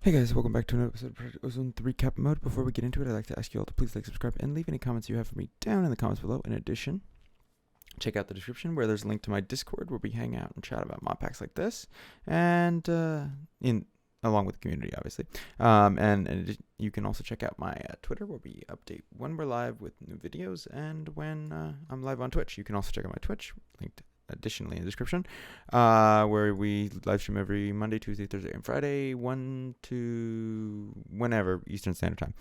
Hey guys, welcome back to another episode of Project Ozone 3 Kappa mode. Before we get into it, I'd like to ask you all to please like, subscribe, and leave any comments you have for me down in the comments below. In addition, check out the description where there's a link to my Discord where we hang out and chat about mod packs like this, and along with the community, obviously. You can also check out my Twitter where we update when we're live with new videos and when I'm live on Twitch. You can also check out my Twitch, linked additionally in the description, where we live stream every Monday, Tuesday, Thursday, and Friday, 1 to whenever Eastern Standard Time.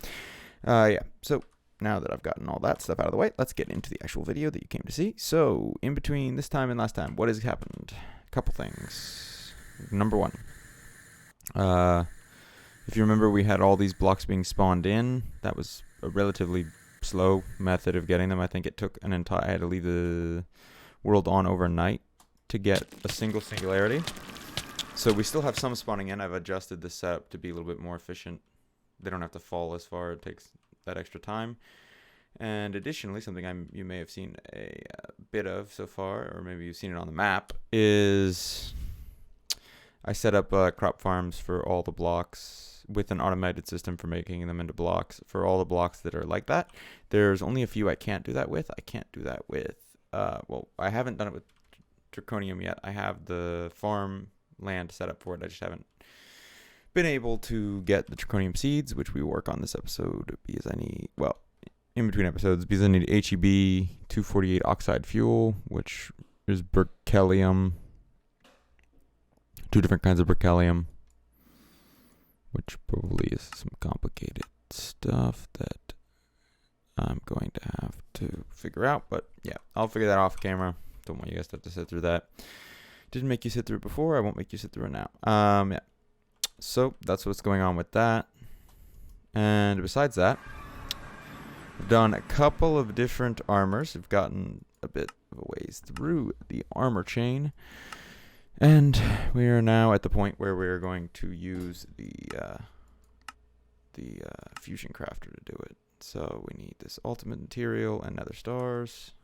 Yeah, so now that I've gotten all that stuff out of the way, let's get into the actual video that you came to see. So, in between this time and last time, what has happened? A couple things. Number one, if you remember, we had all these blocks being spawned in. That was a relatively slow method of getting them. I think it took I had to leave the world on overnight to get a singularity. So we still have some spawning in. I've adjusted the setup to be a little bit more efficient. They don't have to fall as far. It takes that extra time. And additionally, something you may have seen a bit of so far, or maybe you've seen it on the map, is I set up crop farms for all the blocks with an automated system for making them into blocks. For all the blocks that are like that, there's only a few I can't do that with. I can't do that with well, I haven't done it with Draconium yet. I have the farm land set up for it. I just haven't been able to get the Draconium seeds, which we work on this episode because I need, well, in between episodes, because I need HEB 248 oxide fuel, which is berkelium, 2 different kinds of berkelium, which probably is some complicated stuff that I'm going to have to figure out, but yeah, I'll figure that off camera. Don't want you guys to have to sit through that. Didn't make you sit through it before. I won't make you sit through it now. Yeah. So that's what's going on with that. And besides that, I've done a couple of different armors. We've gotten a bit of a ways through the armor chain, and we are now at the point where we're going to use the fusion crafter to do it. So we need this ultimate material and nether stars.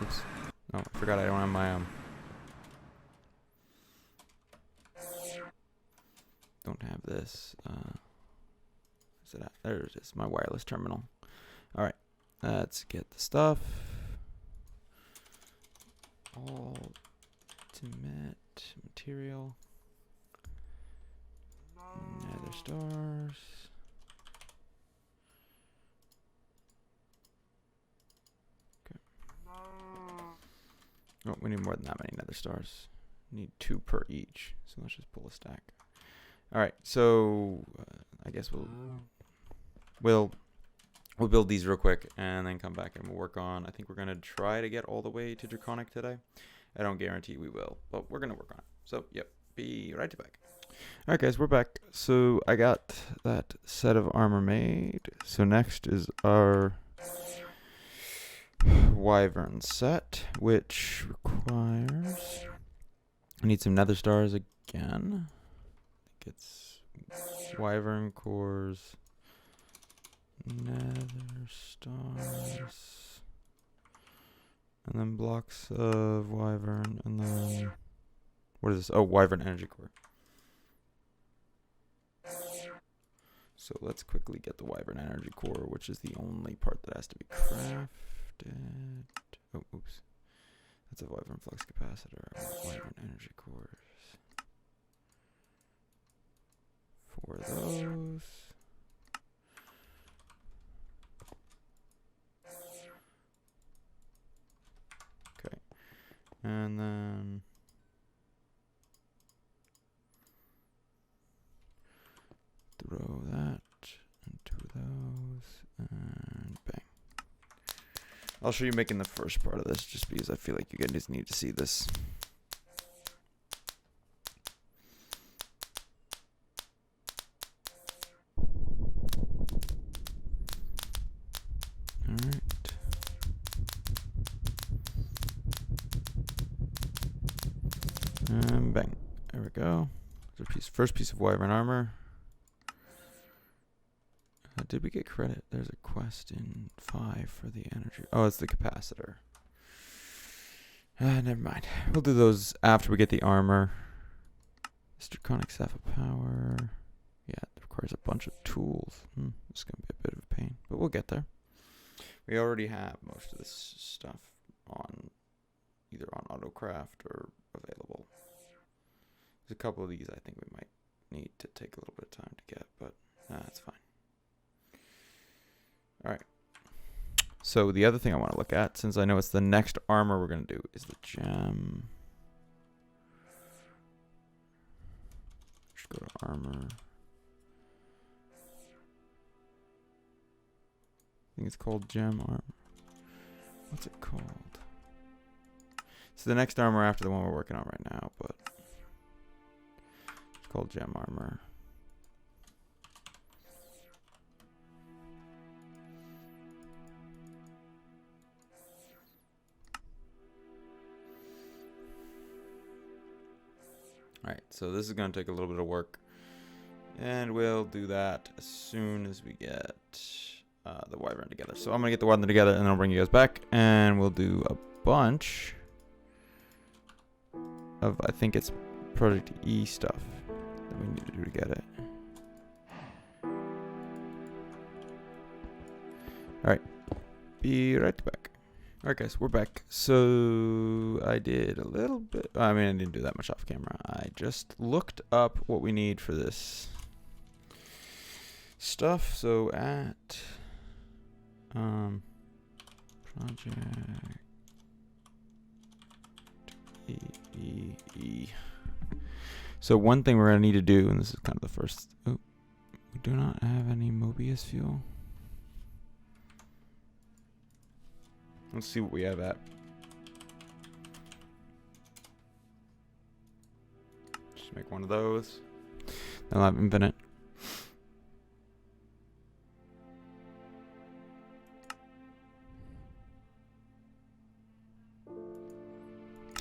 Oops. Oh, I forgot I don't have my don't have this. Is it at? There it is, my wireless terminal. Alright. Let's get the stuff. Ultimate material. Nether stars. Oh, we need more than that many nether stars. Need 2 per each. So let's just pull a stack. Alright, so I guess we'll build these real quick and then come back and we'll work on. I think we're gonna try to get all the way to Draconic today. I don't guarantee we will, but we're gonna work on it. So yep, be right back. Alright guys, we're back. So I got that set of armor made. So next is our wyvern set, which requires, I need some nether stars again. I think it's wyvern cores, nether stars, and then blocks of wyvern, and then what is this? Oh, wyvern energy core. So let's quickly get the wyvern energy core, which is the only part that has to be crafted. Oh, oops. That's a wyvern flux capacitor. Wyvern energy cores. For those. Okay. And then throw that into those and bang. I'll show you making the first part of this just because I feel like you guys need to see this. Alright. And bang. There we go. First piece of wyvern armor. Did we get credit? There's a quest in 5 for the energy. Oh, it's the capacitor. Never mind. We'll do those after we get the armor. This Draconic staff of power. Yeah, Where's a bunch of tools? This is going to be a bit of a pain, but we'll get there. We already have most of this stuff on either on AutoCraft or available. There's a couple of these I think we might need to take a little bit of time to get, but that's fine. All right. So the other thing I want to look at, since I know it's the next armor we're going to do, is the gem. Just go to armor. I think it's called gem armor. What's it called? It's the next armor after the one we're working on right now, but it's called gem armor. Alright, so this is going to take a little bit of work, and we'll do that as soon as we get the wyvern together. So I'm going to get the wyvern together, and then I'll bring you guys back, and we'll do a bunch of, I think it's Project E stuff that we need to do to get it. Alright, be right back. Alright guys, we're back. So I did a little bit, I mean I didn't do that much off camera. I just looked up what we need for this stuff. So at Project E. So one thing we're going to need to do, and this is kind of the first, we do not have any Mobius fuel. Let's see what we have at. Just make one of those. Then I'll have infinite.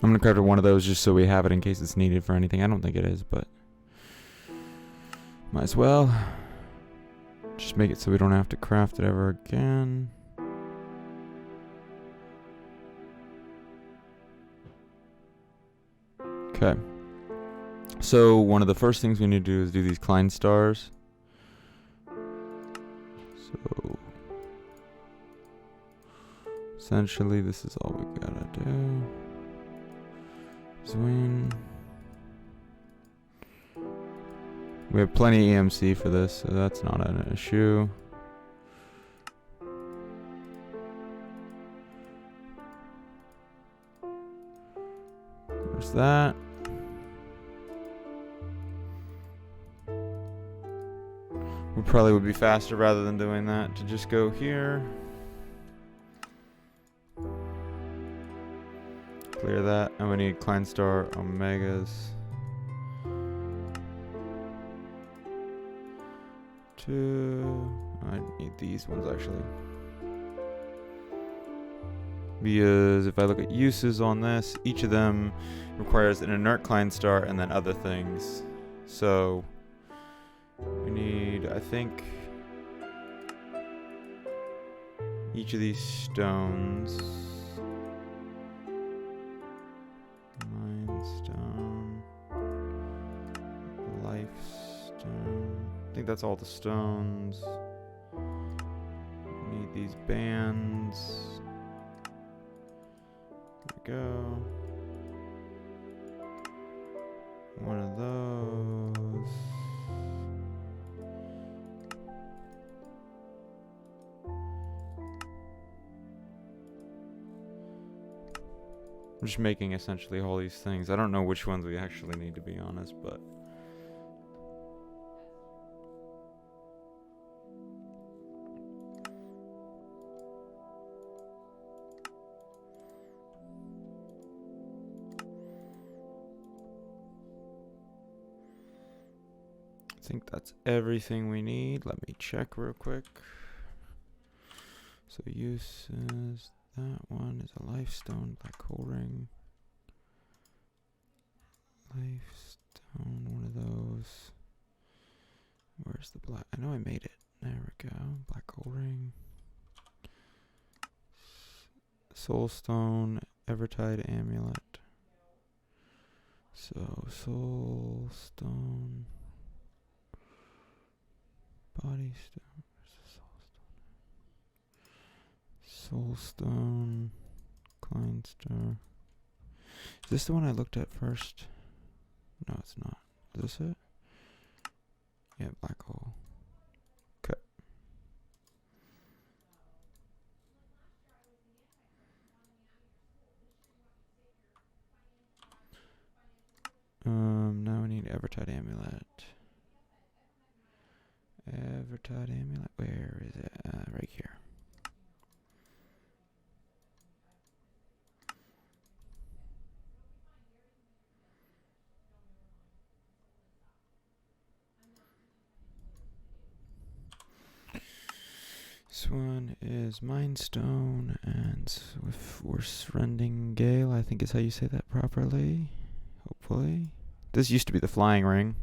I'm going to craft one of those just so we have it in case it's needed for anything. I don't think it is, but might as well. Just make it so we don't have to craft it ever again. Okay. So one of the first things we need to do is do these Klein stars. So essentially this is all we gotta do. Zwing. We have plenty of EMC for this, so that's not an issue. There's that. We probably would be faster rather than doing that to just go here. Clear that, and we need Klein Star Omegas. 2. I need these ones actually. Because if I look at uses on this, each of them requires an inert Klein Star and then other things. So we need, I think, each of these stones. Mind stone. Life stone. I think that's all the stones. We need these bands. There we go. One of those. I'm just making essentially all these things. I don't know which ones we actually need, to be honest, but I think that's everything we need. Let me check real quick. So uses, that one is a life stone, black hole ring. Life stone, one of those. Where's the black? I know I made it. There we go. Black hole ring. Soul stone, Evertide amulet. So soul stone. Keystone. Soulstone. Kleinster. Is this the one I looked at first? No, it's not. Is this it? Yeah, black hole. Okay. Now we need Evertide Amulet. Evertide Amulet, where is it? Right here. This one is Mind Stone and Swiftforce Rending Gale, I think is how you say that properly. Hopefully. This used to be the Flying Ring.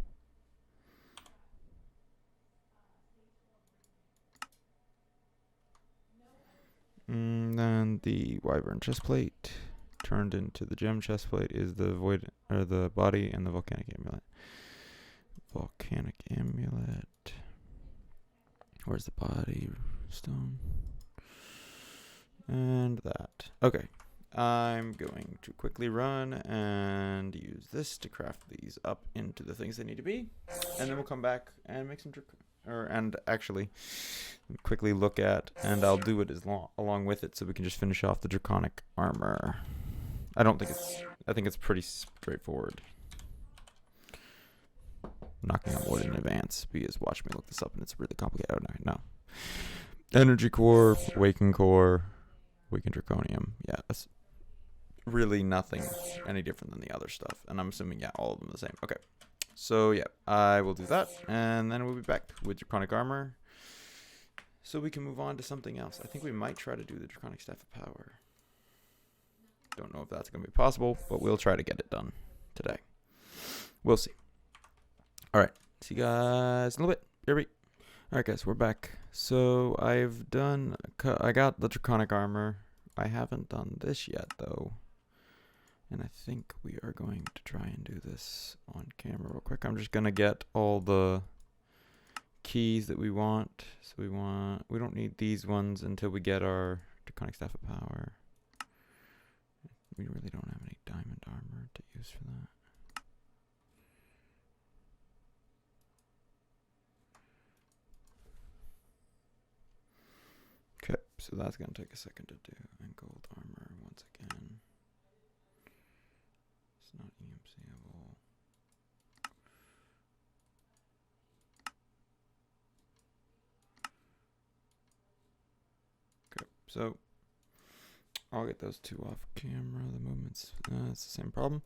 Then the Wyvern Chestplate turned into the Gem Chestplate is the Void, or the Body, and the Volcanic Amulet. Volcanic Amulet. Where's the Body Stone? And that. Okay. I'm going to quickly run and use this to craft these up into the things they need to be. And then we'll come back and make some and actually quickly look at, and I'll do it along with it so we can just finish off the Draconic armor. I think it's pretty straightforward. I'm knocking on wood in advance because watch me look this up and it's really complicated. Oh, no. Energy core, Awakened core, Awakened Draconium. Yeah, that's really nothing any different than the other stuff. And I'm assuming, yeah, all of them the same. Okay. So, yeah, I will do that. And then we'll be back with Draconic armor. So we can move on to something else. I think we might try to do the Draconic Staff of Power. Don't know if that's going to be possible, but we'll try to get it done today. We'll see. All right. See you guys in a little bit. All right, guys, we're back. So I got the Draconic armor. I haven't done this yet, though. And I think we are going to try and do this on camera real quick. I'm just going to get all the keys that we want. So we don't need these ones until we get our Draconic Staff of Power. We really don't have any diamond armor to use for that. Okay, so that's going to take a second to do. And gold armor once again. It's not EMCable. Okay, so I'll get those two off camera. The movements, it's the same problem.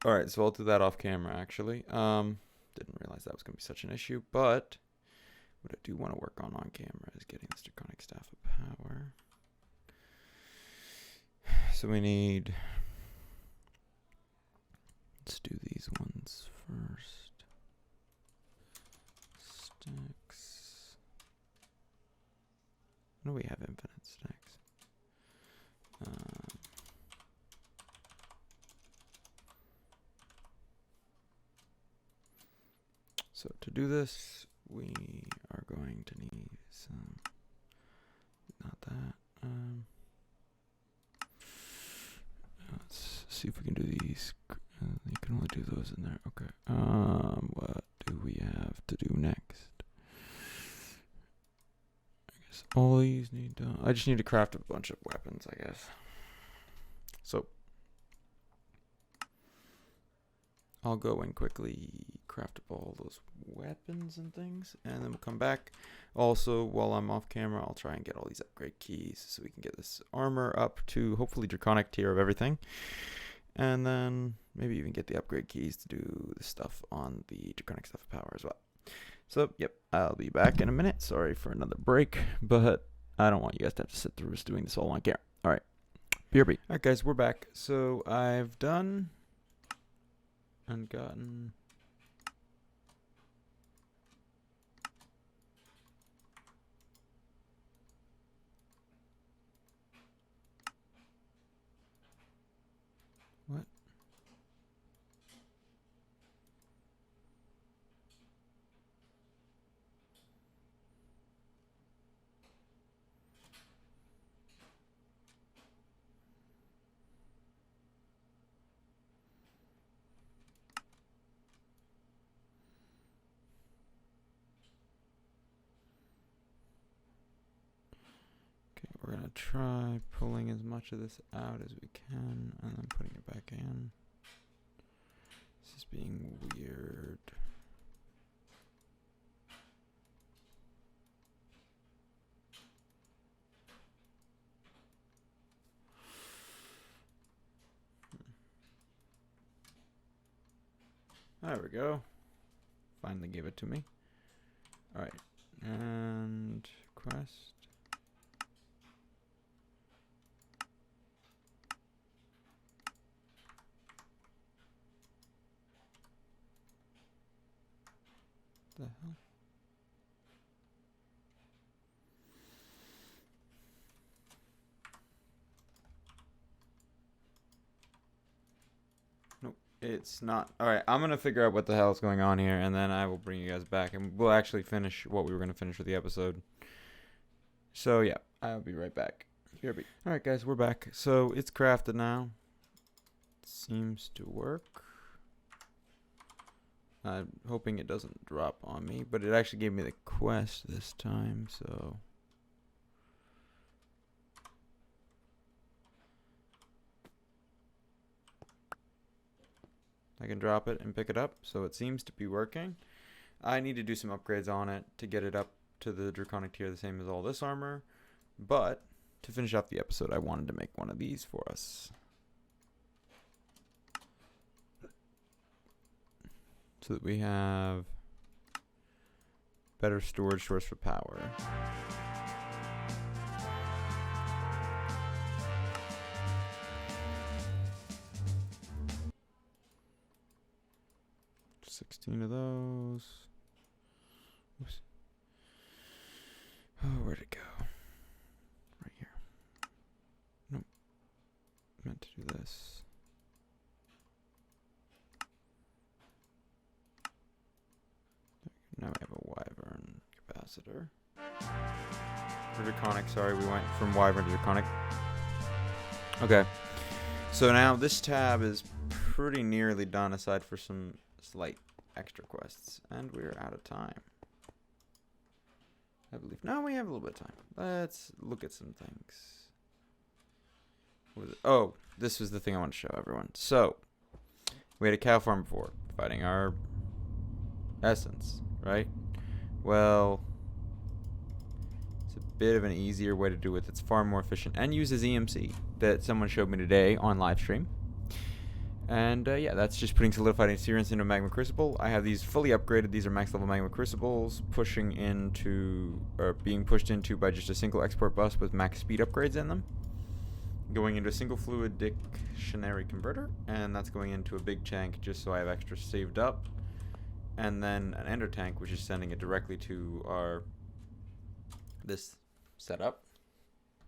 All right, so I'll do that off camera, actually. Didn't realize that was going to be such an issue, but what I do want to work on camera is getting this Draconic Staff of Power. So we need, let's do these ones first. Sticks. No, we have infinite sticks. So to do this, we are going to need some, not that, let's see if we can do these. You can only do those in there. Okay. What do we have to do next? I guess all these need done. I just need to craft a bunch of weapons, I guess. So I'll go and quickly craft up all those weapons and things, and then we'll come back. Also, while I'm off camera, I'll try and get all these upgrade keys so we can get this armor up to hopefully Draconic tier of everything. And then maybe even get the upgrade keys to do the stuff on the Draconic Staff of Power as well. So, yep, I'll be back in a minute. Sorry for another break, but I don't want you guys to have to sit through us doing this all on camera. All right, BRB. All right, guys, we're back. So I've done and gotten what? we're gonna try pulling as much of this out as we can and then putting it back in. This is being weird. There we go. Finally gave it to me. Alright. And quest. The hell? Nope, it's not. Alright, I'm gonna figure out what the hell is going on here, and then I will bring you guys back, and we'll actually finish what we were gonna finish with the episode. So yeah, I'll be right back. Alright guys, we're back. So it's crafted now. Seems to work. I'm hoping it doesn't drop on me, but it actually gave me the quest this time, so. I can drop it and pick it up, so it seems to be working. I need to do some upgrades on it to get it up to the Draconic tier, the same as all this armor. But to finish off the episode, I wanted to make one of these for us. So that we have better storage source for power. Just 16 of those. Oops. Oh, where'd it go? Right here. Nope. Meant to do this. Now we have a wyvern capacitor. For Draconic, sorry, we went from wyvern to Draconic. Okay. So now this tab is pretty nearly done, aside for some slight extra quests. And we're out of time. I believe. No, we have a little bit of time. Let's look at some things. What was it? Oh, this was the thing I want to show everyone. So, we had a cow farm before, fighting our essence, right? Well, it's a bit of an easier way to do it. It's far more efficient and uses EMC that someone showed me today on live stream. And yeah, that's just putting solidified experience into a magma crucible. I have these fully upgraded. These are max level magma crucibles, pushing into, or being pushed into by just a single export bus with max speed upgrades in them. Going into a single fluid dictionary converter, and that's going into a big tank just so I have extra saved up. And then an ender tank, which is sending it directly to our this setup.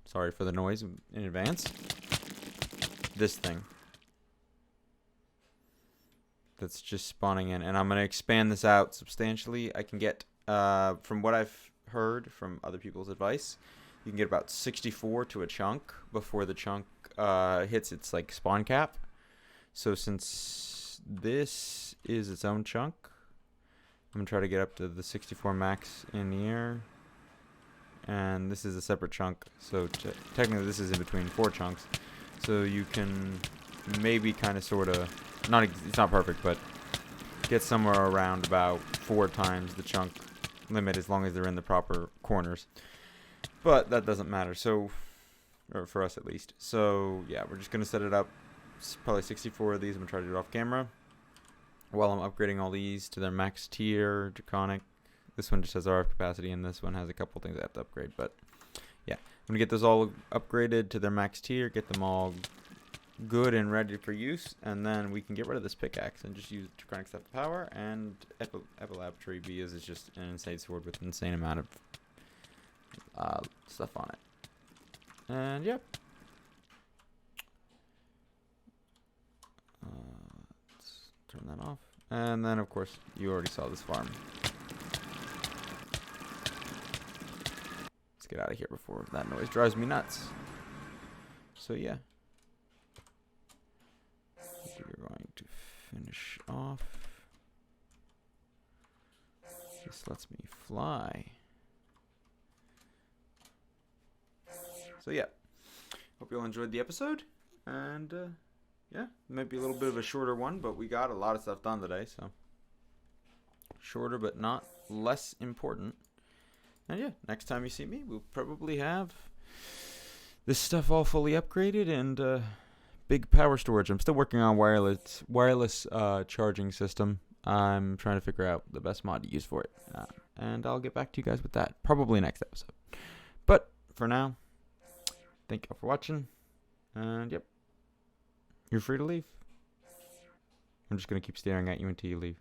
Sorry for the noise in advance. This thing. That's just spawning in, and I'm going to expand this out substantially. I can get, from what I've heard from other people's advice, you can get about 64 to a chunk before the chunk hits its like spawn cap. So since this is its own chunk, I'm going to try to get up to the 64 max in the air. And this is a separate chunk, so technically this is in between 4 chunks. So you can maybe kind of sort of, it's not perfect, but get somewhere around about 4 times the chunk limit as long as they're in the proper corners. But that doesn't matter, so, or for us at least. So yeah, we're just going to set it up. It's probably 64 of these. I'm going to try to do it off camera while I'm upgrading all these to their max tier. Draconic. This one just has RF capacity, and this one has a couple things I have to upgrade. But yeah, I'm going to get those all upgraded to their max tier, get them all good and ready for use, and then we can get rid of this pickaxe and just use Draconic stuff power, and Epilab B is just an insane sword with an insane amount of stuff on it. And yep. Let's turn that off. And then of course you already saw this farm. Let's get out of here before that noise drives me nuts. So yeah. We're going to finish off. This lets me fly. So yeah, hope you all enjoyed the episode, and yeah, it might be a little bit of a shorter one, but we got a lot of stuff done today, so shorter but not less important. And yeah, next time you see me, we'll probably have this stuff all fully upgraded and big power storage. I'm still working on wireless charging system. I'm trying to figure out the best mod to use for it, and I'll get back to you guys with that probably next episode. But for now, thank you all for watching, and yep, you're free to leave. I'm just gonna keep staring at you until you leave.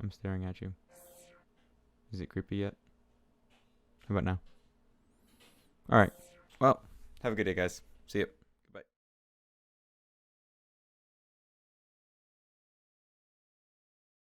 I'm staring at you. Is it creepy yet? How about now? Alright. Well, have a good day, guys. See ya.